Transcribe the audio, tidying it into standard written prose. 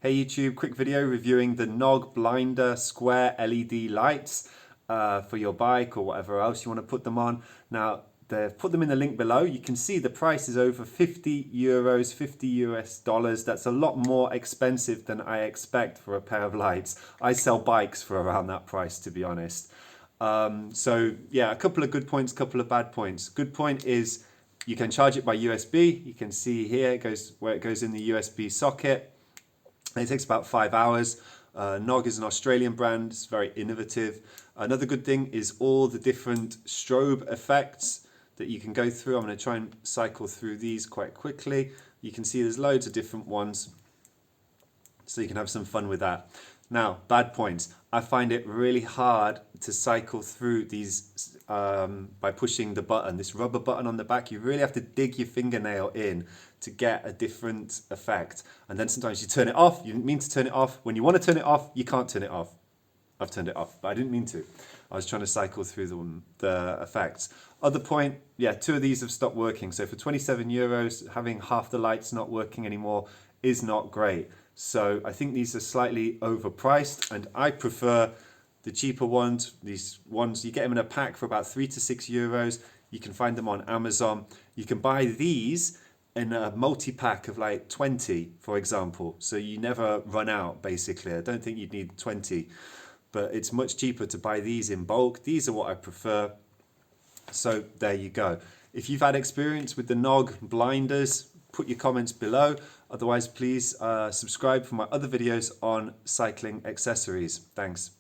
Hey YouTube, quick video reviewing the Knog Blinder square LED lights for your bike or whatever else you want to put them on. Now, they've put them in the link below. You can see the price is over 50 euros, 50 US dollars. That's a lot more expensive than I expect for a pair of lights. I sell bikes for around that price, to be honest. So yeah, a couple of good points, a couple of bad points. Good point is you can charge it by USB. You can see here it goes where it goes in the USB socket. It takes about 5 hours. Knog is an Australian brand. It's very innovative. Another good thing is all the different strobe effects that you can go through. I'm going to try and cycle through these quite quickly. You can see there's loads of different ones, so you can have some fun with that. Now, bad points. I find it really hard to cycle through these by pushing the button. This rubber button on the back, you really have to dig your fingernail in to get a different effect. And then sometimes you turn it off. You didn't mean to turn it off. When you want to turn it off, you can't turn it off. I've turned it off, but I didn't mean to. I was trying to cycle through the effects. Other point, yeah, 2 of these have stopped working. So for 27 euros, having half the lights not working anymore is not great. So I think these are slightly overpriced, and I prefer the cheaper ones. These ones, you get them in a pack for about 3 to 6 euros. You can find them on Amazon. You can buy these in a multi-pack of like 20, for example. So you never run out, basically. I don't think you'd need 20, but it's much cheaper to buy these in bulk. These are what I prefer. So there you go. If you've had experience with the Knog blinders, put your comments below. Otherwise, please subscribe for my other videos on cycling accessories. Thanks.